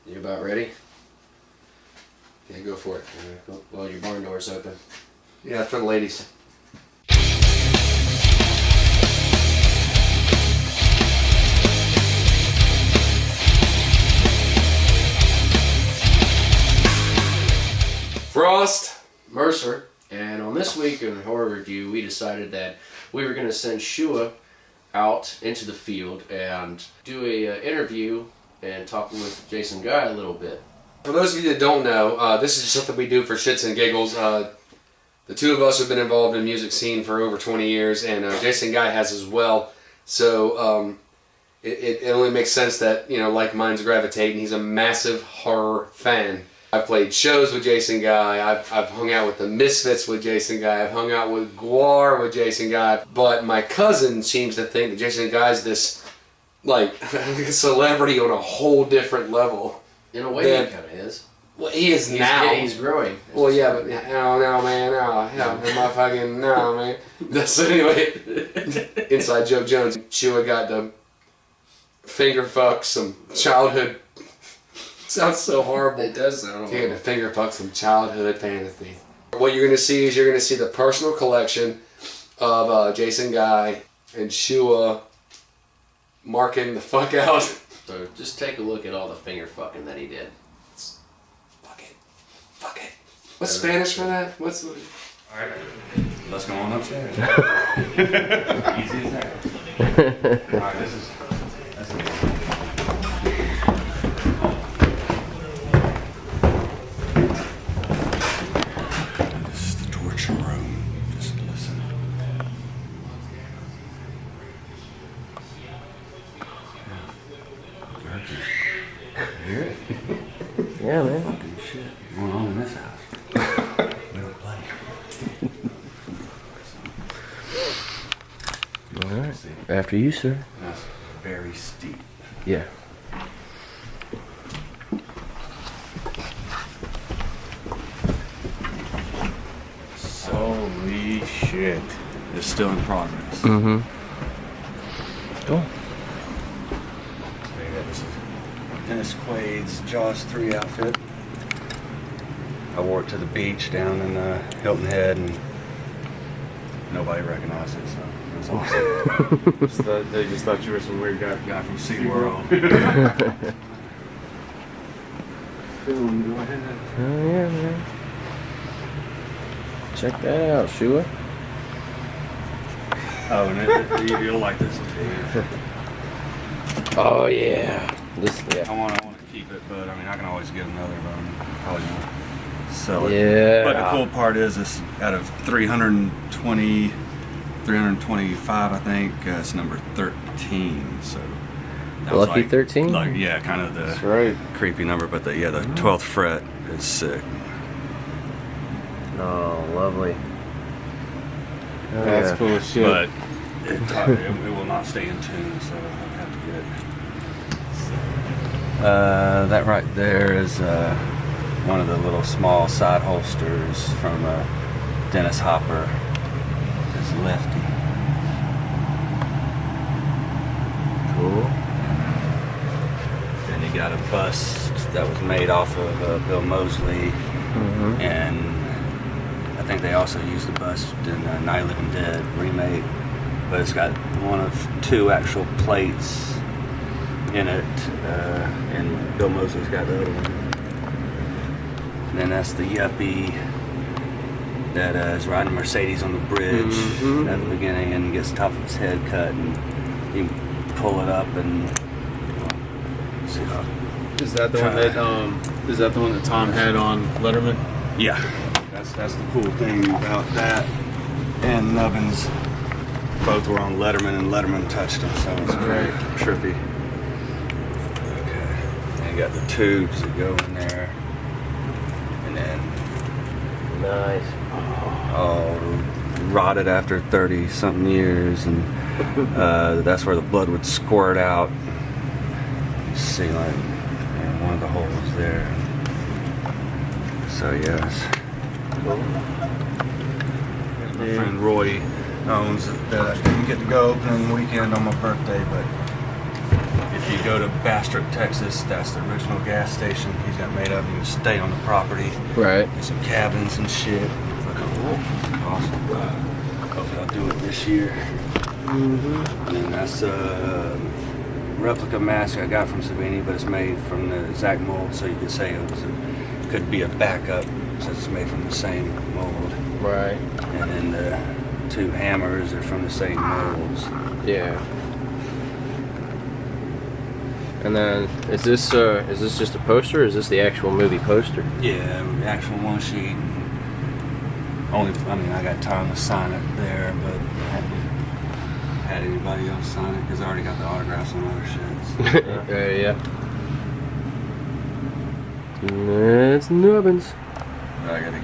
You about ready? Yeah, go for it. Well, your barn door's open. Yeah, it's for the ladies. Frost, Mercer, and on this week in Horror Review, we decided that we were going to send sHUA out into the field and do a interview and talk with Jason Guy a little bit. For those of you that don't know, this is something we do for shits and giggles. The two of us have been involved in the music scene for over 20 years, and Jason Guy has as well. So it only makes sense that, you know, like minds gravitate, and he's a massive horror fan. I've played shows with Jason Guy, I've hung out with the Misfits with Jason Guy, I've hung out with Guar with Jason Guy, but my cousin seems to think that Jason Guy's this, like, celebrity on a whole different level. In a way, he kind of is. Well, he is now. Yeah, he's growing. Well, yeah, but no, man, no, man. That's anyway. Inside Joe Jones, sHUA got to finger fuck some childhood. Sounds so horrible. It does sound horrible. He got to finger fuck some childhood fantasy. What you're gonna see is you're gonna see the personal collection of Jason Guy and sHUA marking the fuck out. So just take a look at all the finger fucking that he did. Fuck it. What's Spanish for that? What's? Alright, let's go on upstairs. Easy as that. Alright, this is. This is the torture room. Just listen. Hear it? Yeah, man. Fucking shit going on in this house. We don't play. Alright. After you, sir. That's very steep. Yeah. Holy shit. It's still in progress. Mm-hmm. Cool. This is Dennis Quaid's Jaws 3 outfit. I wore it to the beach down in Hilton Head, and nobody recognized it, so it was awesome. They just thought you were some weird guy From SeaWorld. Film, go ahead. Oh, yeah, man. Check that out, sHUA. Oh, and you'll like this one too. Oh, yeah. This, yeah. I want to keep it, but I mean, I can always get another, but I'm probably gonna sell it. Yeah. But the cool part is, this out of 325, I think, it's number 13. So that was Lucky like, 13? Like, yeah, kind of the That's right. creepy number, but the 12th fret is sick. Oh, lovely. Oh, That's yeah. cool as shit. But it will not stay in tune, so I'll have to get it. That right there is one of the little small side holsters from Dennis Hopper. His Lefty. Cool. Then he got a bust that was made off of Bill Moseley, and I think they also used the bust in Night of the Living Dead remake, but it's got one of two actual plates in it, and Bill Moseley's got the other one. And then that's the yuppie that is riding a Mercedes on the bridge at the beginning and gets the top of his head cut, and you can pull it up and see how. Is that the one that Tom had on Letterman? Yeah, that's the cool thing about that. And Nubbins both were on Letterman, and Letterman touched them, so it's very trippy. Okay, and you got the tubes that go in there, and then Nice. all rotted after 30-something years, and that's where the blood would squirt out. You see, like, one of the holes there. So yes. My friend Roy owns it. I didn't get to go opening weekend on my birthday, but if if you go to Bastrop, Texas, that's the original gas station. He's got made up. You can stay on the property. Right. There's some cabins and shit. Fucking cool. Awesome. Hopefully I'll do it this year. And then that's a replica mask I got from Savini, but it's made from the exact mold, so you could say it was could be a backup since it's made from the same mold. Right. And then the 2 hammers are from the same molds. Yeah. And then is this just a poster, or is this the actual movie poster? Yeah, the actual one sheet. I got time to sign it there, but I hadn't had anybody else sign it because I already got the autographs on other shits. Yeah. It's Nubbins. I gotta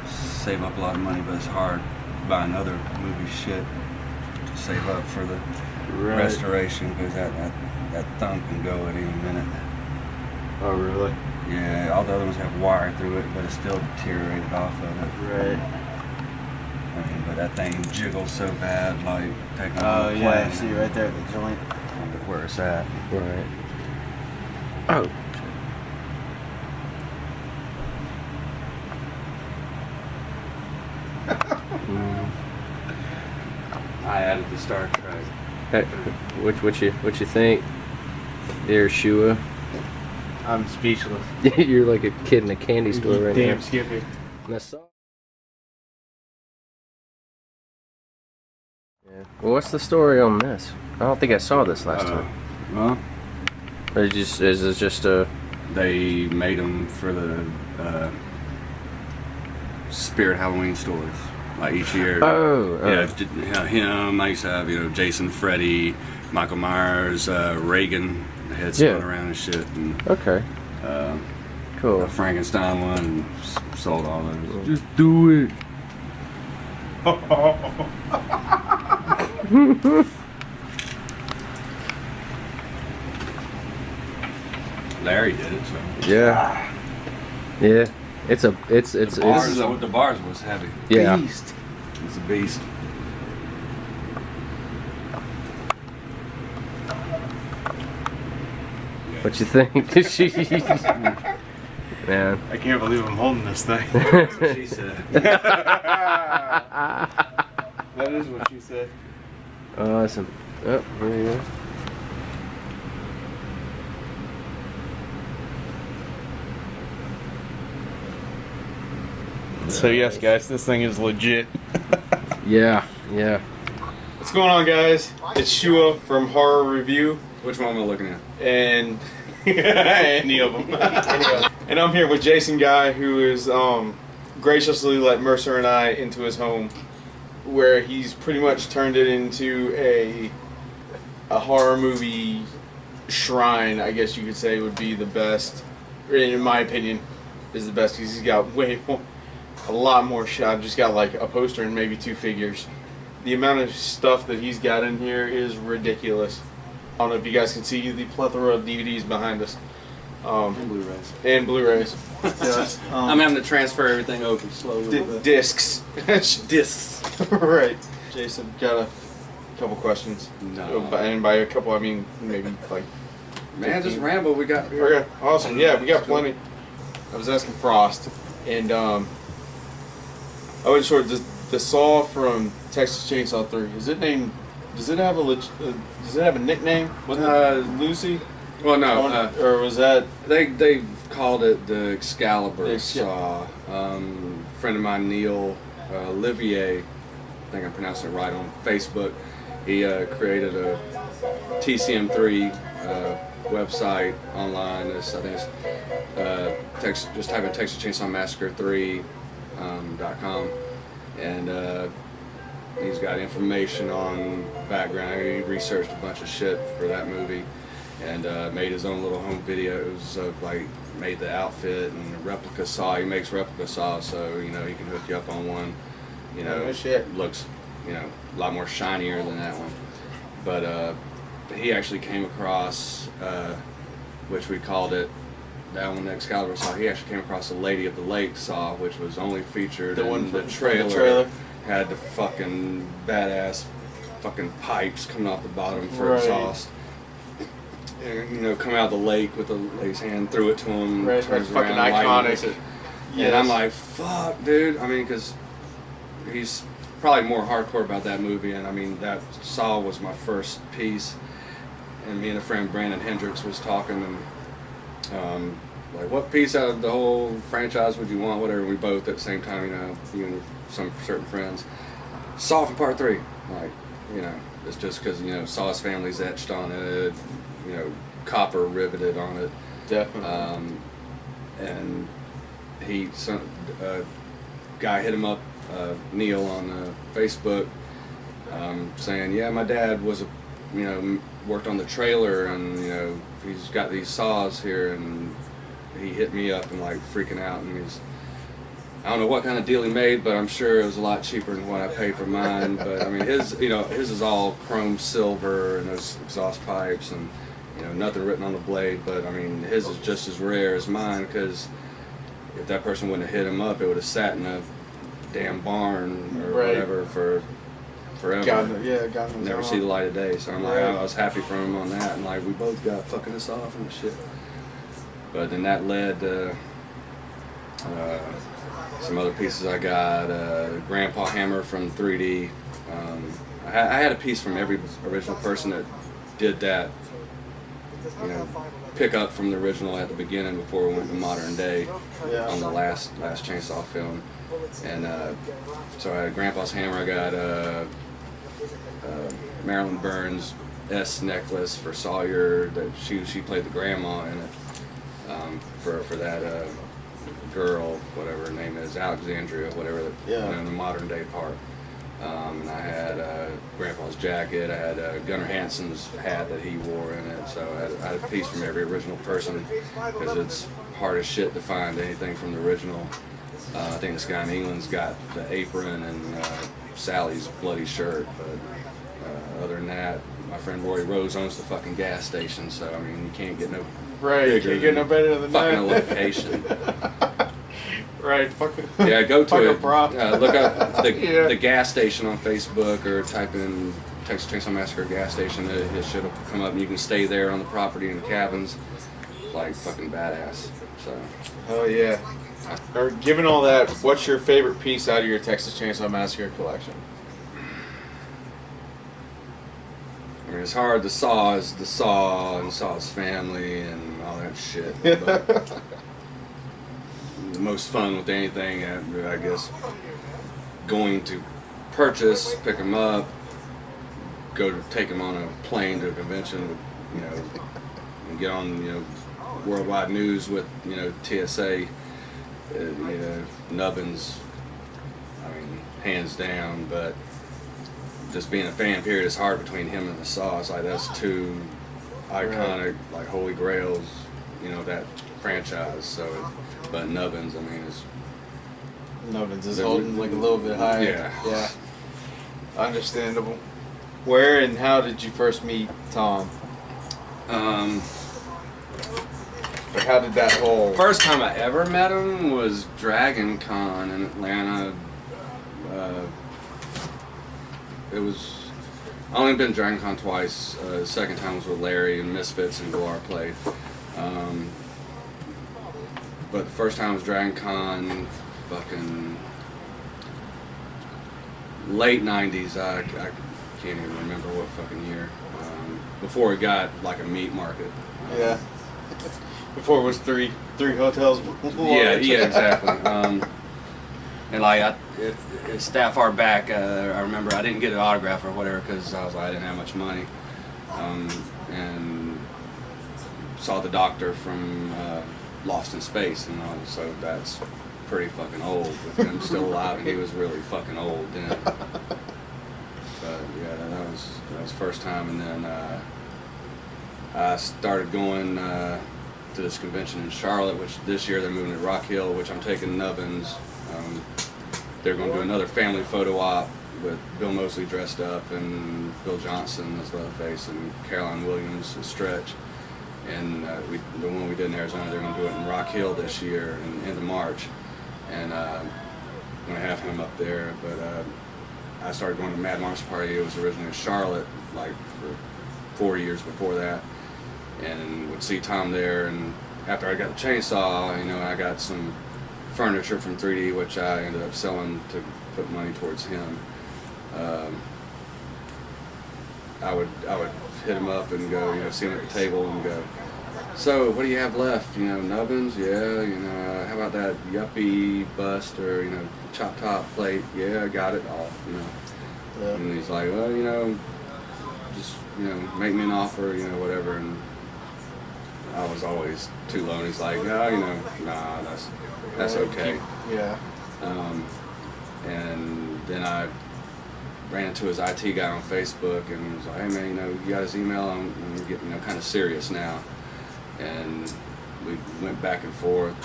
save up a lot of money, but it's hard buying other movie shit to save up for the restoration because that thumb can go at any minute. Oh, really? Yeah, all the other ones have wire through it, but it's still deteriorated off of it. Right. I mean, but that thing jiggles so bad, like taking Oh, a yeah, plane. see right there at the joint. Where it's at. Right. Oh. I added the Star Trek. Hey, what you think? Dear sHUA. I'm speechless. You're like a kid in a candy store right Damn now. Skippy. And I saw. Yeah. Well, what's the story on this? I don't think I saw this last time. Well, Or is it just a? they made them for the Spirit Halloween stores, like each year. Yeah, him. I used to have Jason, Freddy, Michael Myers, Reagan. The head spun around and shit, and Okay. Cool. a Frankenstein one, and sold all those. Just do it. Larry did it. So. Yeah. Yeah. It's The bars was heavy. yeah. Beast. It's a beast. What you think? Man. I can't believe I'm holding this thing. That's what she said. That is what she said. Awesome. Oh, here you go. So yes, guys, this thing is legit. Yeah. Yeah. What's going on, guys? It's sHUA from Horror Review, Which one am I looking at? and any of them. And I'm here with Jason Guy, who is graciously let Mercer and I into his home, where he's pretty much turned it into a horror movie shrine. I guess you could say would be the best, in my opinion, is the best because he's got a lot more shit. I've just got like a poster and maybe 2 figures. The amount of stuff that he's got in here is ridiculous. I don't know if you guys can see the plethora of DVDs behind us. And Blu-rays. And Blu-rays. Yes. I'm having to transfer everything over slowly. Discs. Discs. Right. Jason, got a couple questions. No. And by a couple, I mean maybe like... Man, 15. just ramble. We got here. Okay, awesome. Yeah, we got plenty. I was asking Frost, and I wasn't sure, the saw from Texas Chainsaw 3, is it named... Does it have a nickname? Wasn't it Lucy? Well, no. Or was that... They've called it the Excalibur The saw. Friend of mine, Neil Olivier, I think I pronounced it right on Facebook. He created a TCM3 website online. I think it's just type in Texas Chainsaw Massacre 3.com, and he's got information on background. He researched a bunch of shit for that movie, and made his own little home videos of made the outfit and the replica saw. He makes replica saws, so he can hook you up on one. Oh, shit. Looks a lot more shinier than that one. But he actually came across, which we called it, that one, the Excalibur saw. He actually came across the Lady of the Lake saw, which was only featured in the trailer. Had the fucking badass fucking pipes coming off the bottom for exhaust. and, come out of the lake with the lady's hand, threw it to him, Right, turns that's fucking around, iconic. It. Yes. And I'm like, fuck, dude. I mean, because he's probably more hardcore about that movie, and I mean, that Saw was my first piece, and me and a friend, Brandon Hendricks, was talking, and like, what piece out of the whole franchise would you want, whatever. We both at the same time, you and some certain friends, Saw from Part 3, like, it's just because, Saw's family's etched on it, copper riveted on it. Definitely. And guy hit him up, Neil, on Facebook, saying, yeah, my dad was worked on the trailer, and he's got these saws here, and he hit me up and like freaking out, and I don't know what kind of deal he made, but I'm sure it was a lot cheaper than what I paid for mine. But I mean, his is all chrome silver and those exhaust pipes, and nothing written on the blade. But I mean, his is just as rare as mine, because if that person wouldn't have hit him up, it would have sat in a damn barn or whatever for forever. God Never see the light of day. So I'm like, I was happy for him on that, and like we both got fucking us off and shit. But then that led to some other pieces I got. Grandpa Hammer from 3D. I had a piece from every original person that did that, pick up from the original at the beginning before we went to modern day on the last Chainsaw film. And so I had Grandpa's Hammer. I got Marilyn Burns' S necklace for Sawyer that she played the grandma in it, for that girl, whatever her name is, Alexandria, whatever the modern day part. And I had Grandpa's jacket. I had Gunnar Hansen's hat that he wore in it. So I had a piece from every original person, because it's hard as shit to find anything from the original. I think this guy in England's got the apron and Sally's bloody shirt, but other than that, my friend Roy Rose owns the fucking gas station, so I mean, you can't get no bigger, can't get no better than fucking that. location. Right, fucking. Yeah, go to it. Prop. Look up the gas station on Facebook, or type in Texas Chainsaw Massacre gas station. It should come up, and you can stay there on the property in the cabins. Like fucking badass. So. Oh yeah. Or given all that, what's your favorite piece out of your Texas Chainsaw Massacre collection? I mean, it's hard. The Saw is the Saw and Saw's family and all that shit. But the most fun with anything, I guess, going to purchase, pick them up, go to take them on a plane to a convention, and get on, worldwide news with, TSA, Nubbins, I mean, hands down. But just being a fan, period, is hard between him and the Saw. It's like that's two iconic, like holy grails, that franchise. So, but Nubbins, I mean, Nubbins is holding like a little bit higher. Yeah. Understandable. Where and how did you first meet Tom? Or how did that whole... First time I ever met him was Dragon Con in Atlanta. It was... I only been to Dragon Con twice. The second time was with Larry and Misfits and Goar played. But the first time was Dragon Con, fucking late 90s. I can't even remember what fucking year. Before it got like a meat market. Yeah. Before it was three hotels. Yeah, exactly. And like it's that far back. I remember I didn't get an autograph or whatever because I didn't have much money. And saw the Doctor from Lost in Space, and so that's pretty fucking old with him still alive, and he was really fucking old then. But yeah, that was the first time, and then I started going to this convention in Charlotte, which this year they're moving to Rock Hill, which I'm taking Nubbins. They're going to do another family photo op with Bill Moseley dressed up, and Bill Johnson as Leatherface, and Caroline Williams as Stretch. And the one we did in Arizona, they're going to do it in Rock Hill this year in the end of March. And I'm going to have him up there. But I started going to Mad Monster Party. It was originally in Charlotte, like for 4 years before that. and would see Tom there. And after I got the chainsaw, you know, I got some furniture from 3D, which I ended up selling to put money towards him. I would hit him up and go, you know, see him at the table and go, so what do you have left? You know, Nubbins? Yeah. You know, how about that yuppie bust or, you know, chop top plate? Yeah, I got it all. You know. Yeah. And he's like, well, you know, just, you know, make me an offer, you know, whatever. And I was always too low. And he's like, no, you know, nah, that's okay. Yeah. And then I ran into his IT guy on Facebook and he was like, hey man, you know, you got his email? I'm getting, you know, kind of serious now. And we went back and forth,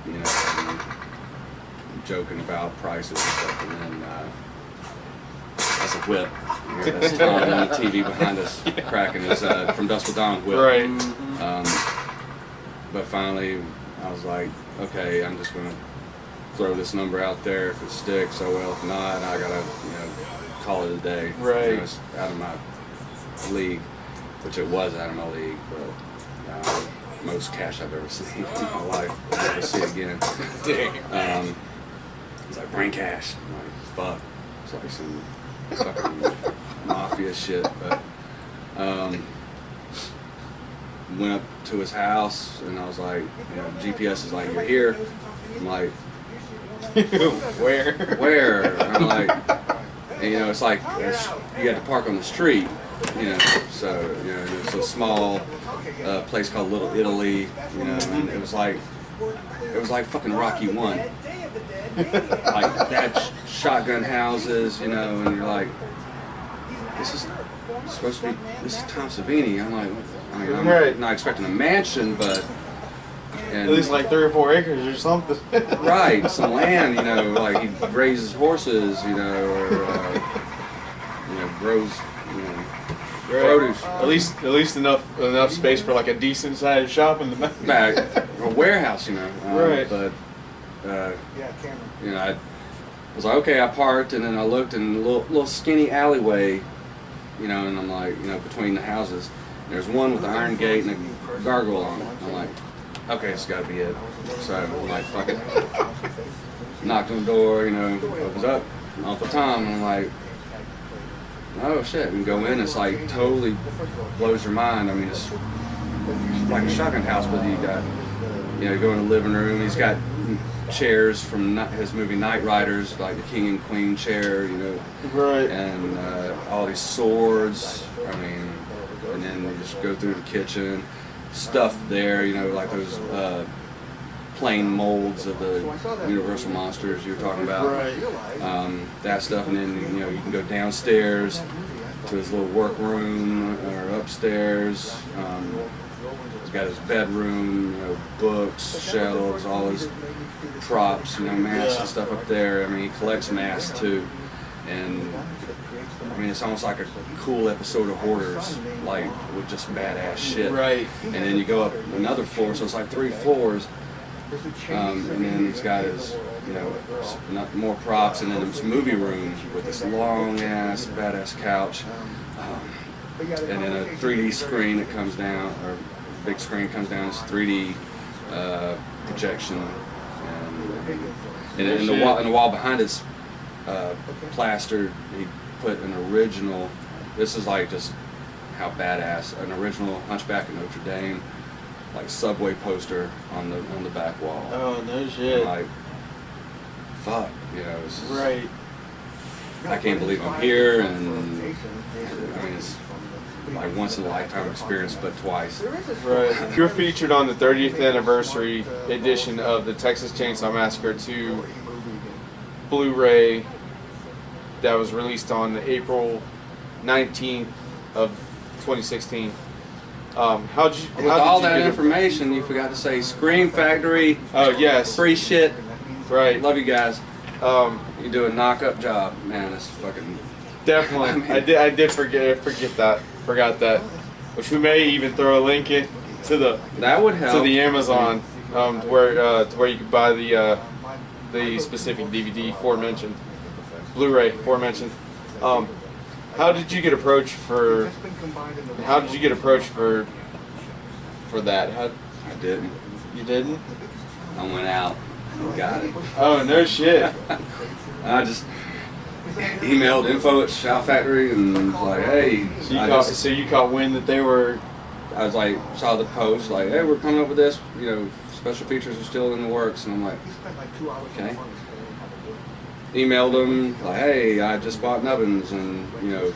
you know, and joking about prices and stuff. And then that's a whip. You know, that's Tom on the TV behind us cracking his from Dusk Till Dawn whip. Right. But finally, I was like, okay, I'm just gonna throw this number out there. If it sticks, oh well. If not, I gotta, you know, call it a day. Right. You know, it's out of my league, which it was out of my league, but most cash I've ever seen in my life. I'll never see it again. Dang. It's like brain cash. I'm like, fuck. It's like some fucking mafia shit. But went up to his house and I was like, you know, GPS is like, you're here. I'm like, where? And I'm like, and, you know, it's like you had to park on the street, you know. So, you know, it's a small place called Little Italy, you know, and it was like fucking Rocky 1. Like, they had shotgun houses, you know, and you're like, this is supposed to be, this is Tom Savini. I'm like, I mean, I'm not expecting a mansion, but at least like 3 or 4 acres or something. Right, some land, you know, like he raises horses, you know, or you know, grows, you know, produce. At least enough space for like a decent sized shop in the back. A warehouse, you know. Right. But you know, I was like, okay, I parked, and then I looked in a little skinny alleyway, you know, and I'm like, you know, between the houses, there's one with an iron gate and a gargoyle on it. I'm like, okay, it's got to be it. So I'm like, fuck it. Knocked on the door, you know, opens up, Uncle Tom, and I'm like, oh shit, and go in, it's like totally blows your mind. I mean, it's like a shotgun house, but you got, you know, you go in the living room, he's got chairs from his movie Knight Riders, like the king and queen chair, you know, right, and all these swords, I mean, and then you just go through the kitchen, stuff there, you know, like those plain molds of the Universal monsters you were talking about, that stuff, and then, you know, you can go downstairs to his little workroom or upstairs. He's got his bedroom, you know, books, shelves, all his props, you know, masks and stuff up there. I mean, he collects masks too, and I mean, it's almost like a cool episode of Hoarders, like with just badass shit. Right. And then you go up another floor, so it's like 3 floors. And then he's got his, you know, more props, and then this movie room with this long ass badass couch, and then a 3D screen that comes down, or big screen comes down. It's 3D projection, and in the wall behind it's plastered. He put an original. This is like just how badass, an original Hunchback of Notre Dame, like subway poster on the back wall. Oh no shit! Like, fuck, you know. This is, right. I can't believe I'm here, and I mean it's like once in a lifetime experience, but twice. Right. You're featured on the 30th anniversary edition of the Texas Chainsaw Massacre 2 Blu-ray that was released on April 19th of 2016. With all that information, you forgot to say Scream Factory. Oh yes. Free shit. Right. Love you guys. You do a knock-up job, man. It's fucking. Definitely. I did forgot that. Which we may even throw a link in to the. That would help. To the Amazon, to where you could buy the specific DVD aforementioned, Blu-ray aforementioned. How did you get approached for for that? How I didn't. you didn't? I went out and got it. Oh no shit. I just emailed info at Shout Factory and was like, hey. So you caught wind that they were. I was like, saw the post, like, hey, we're coming up with this, you know, special features are still in the works, and I'm like, okay. Emailed them, like, hey, I just bought Nubbins, and, you know,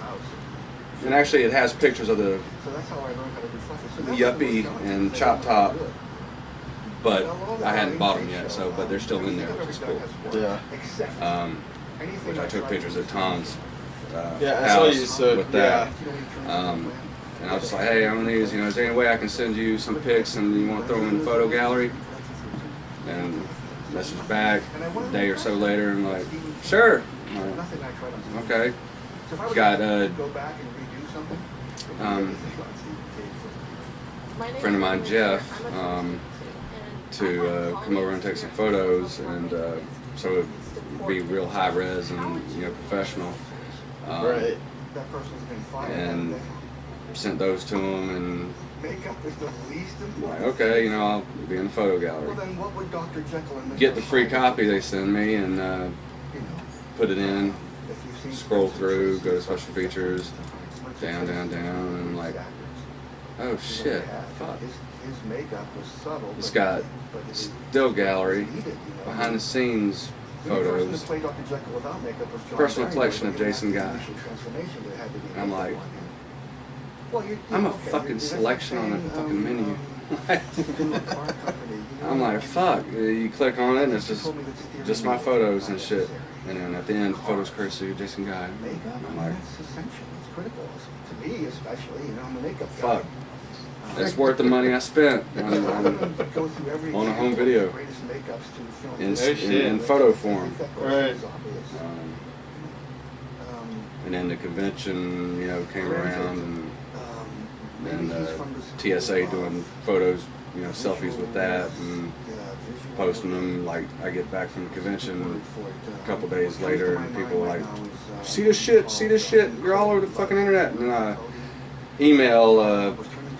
and actually it has pictures of the Yuppie and Chop Top, but I hadn't bought them yet, so, but they're still in there, which is cool. Yeah. Which I took pictures of Tom's Yeah, I house saw you. So with that. And I was just like, hey, I'm on these, you know, is there any way I can send you some pics and you want to throw them in the photo gallery? And message back a day or so later and like, sure. I'm like, okay. Got a friend of mine, Jeff, to come over and take some photos, and so it'd be real high res and, you know, professional. right. And sent those to him, and I'm like, okay, you know, I'll be in the photo gallery. Get the free copy they send me and put it in, scroll through, go to special features, down, and I'm like, oh shit, fuck. It's got still gallery, behind the scenes photos, personal collection of Jason Guy. And I'm like, I'm a fucking selection on a fucking menu. I'm like, fuck. You click on it and it's just my photos and shit. And then at the end, photos courtesy of Jason Guy. I'm like, fuck. It's worth the money I spent on a home video in photo form. Right. And then the convention, you know, came around, and TSA doing photos, you know, selfies with that, and posting them. Like, I get back from the convention a couple days later, and people are like, see this shit, you're all over the fucking internet. And then I email,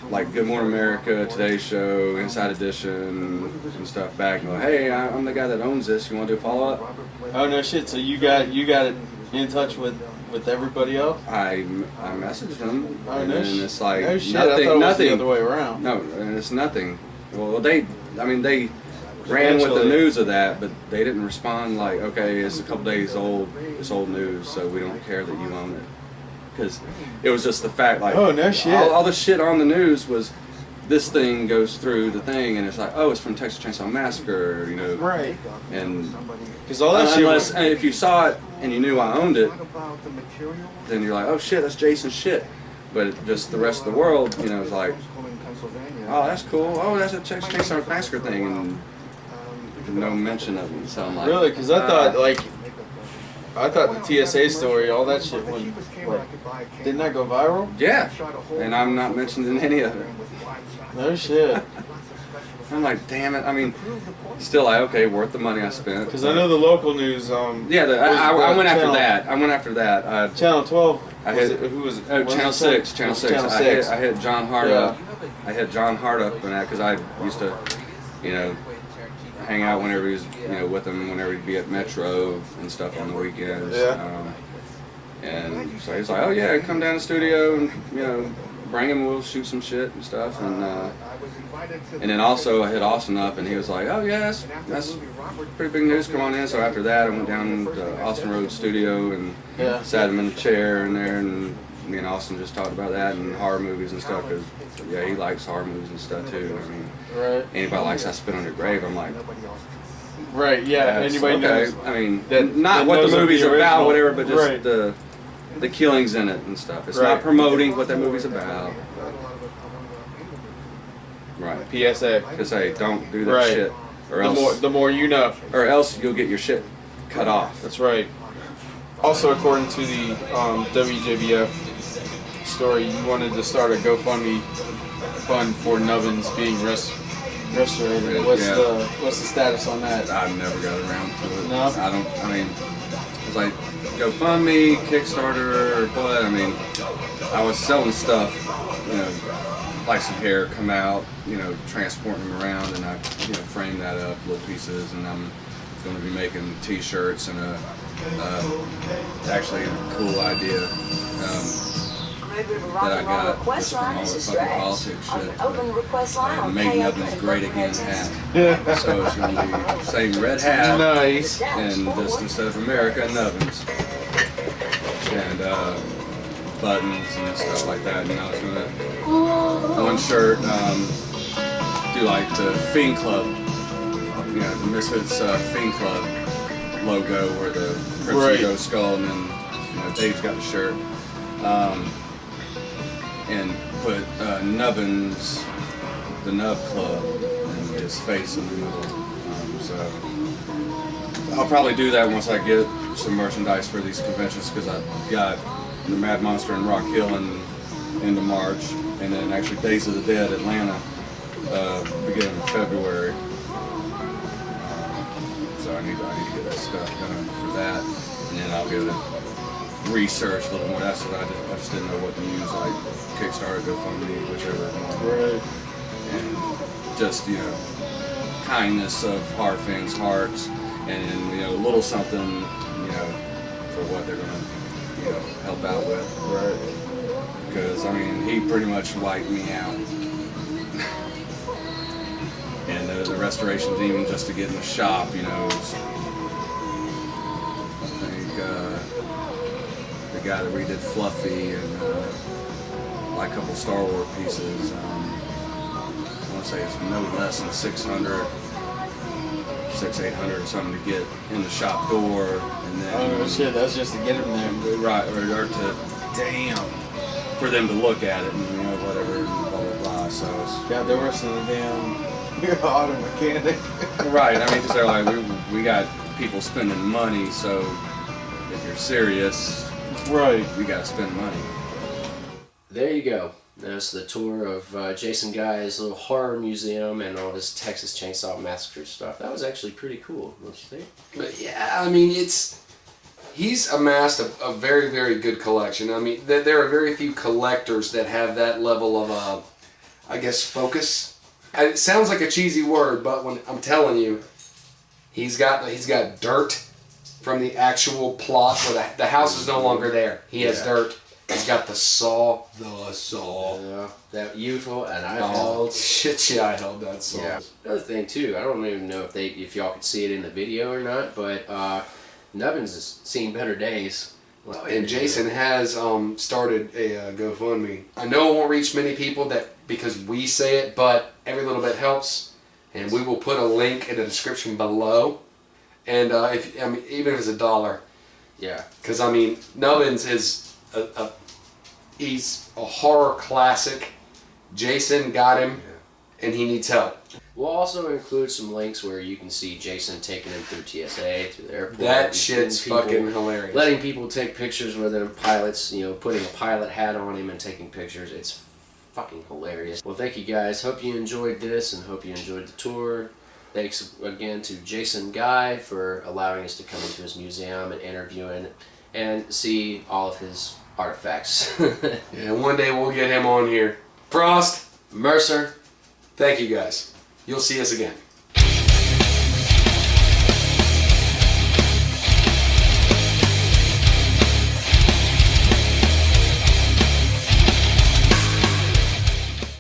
like, Good Morning America, Today's Show, Inside Edition, and stuff back, and go, hey, I'm the guy that owns this, you want to do a follow-up? Oh no shit. So you got it in touch with everybody else? I messaged them, Oh, and no then it's like, no shit. nothing, I thought it was nothing. the other way around. No, and it's nothing. Well, they ran with the Eventually. news of that, but they didn't respond like, okay, it's a couple days old, it's old news, so we don't care that you own it. Because it was just the fact, like, Oh, no shit. all the shit on the news was, this thing goes through the thing, and it's like, oh, it's from Texas Chainsaw Massacre, you know. Right. And Because all that shit unless, was, and if you saw it and you knew I owned it, then you're like, oh shit, that's Jason's shit. But just the rest of the world, you know, is like, oh, that's cool. Oh, that's a Texas Chainsaw Massacre thing, and no mention of it. So I'm like, really, because I thought the TSA story, all that shit went. Didn't that go viral? yeah, and I'm not mentioned in any of it. No shit. I'm like, damn it. I mean, still, like, okay, worth the money I spent. Because I know the local news. Yeah, I went after channel, that. I went after that. Channel 12. I was hit, it, who was it? Oh, Was Channel it 6. Channel 6. Channel 6. I hit John Hart Yeah. up. I hit John Hart up on that because I used to, you know, hang out whenever he was, you know, with him whenever he'd be at Metro and stuff on the weekends. Yeah. And so he's like, oh yeah, come down to the studio and, you know, bring him, we'll shoot some shit and stuff. And then also I hit Austin up and he was like, oh yeah, that's pretty big news, come on in. So after that I went down to Austin Road studio and sat him in the chair in there, and me and Austin just talked about that and horror movies and stuff, because yeah, he likes horror movies and stuff too. I mean, Right. anybody likes I Spit on Your Grave, I'm like, Right. Yeah. that's Anybody okay. knows? I mean, that- not that what knows the of the movie's about, original. whatever, but just Right. the killings in it and stuff. It's Right. not promoting what that movie's about. Right. PSA. Because hey, don't do that Right. shit, or else, The more you know. or else you'll get your shit cut off. That's right. Also, according to the WJBF story, you wanted to start a GoFundMe fund for Nubbins being restorated. Yeah. What's the status on that? I've never got around to it. No? I mean, it's like GoFundMe, Kickstarter, or what? I mean, I was selling stuff, you know, like some hair come out, you know, transporting them around, and I, you know, frame that up, little pieces, and I'm going to be making T-shirts and actually a cool idea that I got just from all the fucking politics shit. Make Nubbins great again hat. So it's going to be the same red hat, Nice. and just instead of America, Nubbins. And buttons and stuff like that. And I was going to, one shirt, do like the Fiend Club, you know, the Misfits Fiend Club logo where the Crimson Ghost skull, and then, you know, Dave's got the shirt. And put Nubbins, the Nub Club, and his face in the middle. So I'll probably do that once I get some merchandise for these conventions, because I've got the Mad Monster in Rock Hill in end of March, and then actually Days of the Dead Atlanta beginning of February. So I need to get that stuff done for that, and then I'll be able to research a little more. That's what I just didn't know what to use, like Kickstarter, GoFundMe, whichever one. And just, you know, kindness of our fans' hearts, and, you know, a little something, you know, for what they're gonna, you know, help out with. Because, I mean, he pretty much wiped me out. And the restorations, even just to get in the shop, you know, was, I think the guy that redid Fluffy and like a couple Star Wars pieces, I want to say it's no less than 600, 800 or something to get in the shop door, and then Oh shit, that's just to get him there. right, or to for them to look at it and, you know, whatever, and blah blah blah. So it's, God, they're worse than the damn auto mechanic. right. I mean, because they're like, we got people spending money, so if you're serious, Right. we got to spend money. There you go. That's the tour of Jason Guy's little horror museum and all his Texas Chainsaw Massacre stuff. That was actually pretty cool, don't you think? But yeah, I mean, he's amassed a very, very good collection. I mean, there are very few collectors that have that level of, I guess, focus. It sounds like a cheesy word, but when I'm telling you, he's got dirt from the actual plot where the house is no longer there. He has dirt. He's got the saw. Yeah, that UFO, and I Oh, held. shit, yeah, I held that saw. Yeah. Another thing too, I don't even know if y'all could see it in the video or not, but Nubbins has seen better days. And Jason has started a GoFundMe. I know it won't reach many people because we say it, but every little bit helps. And we will put a link in the description below. And even if it's $1, Yeah. because I mean, Nubbins is he's a horror classic. Jason got him, and he needs help. We'll also include some links where you can see Jason taking him through TSA, through the airport. That and shit's people- fucking hilarious. Letting people take pictures with him, pilots, you know, putting a pilot hat on him and taking pictures. It's fucking hilarious. Well, thank you guys. Hope you enjoyed this and hope you enjoyed the tour. Thanks again to Jason Guy for allowing us to come into his museum and interview and see all of his artifacts. Yeah, one day we'll get him on here. Frost, Mercer. thank you guys. You'll see us again.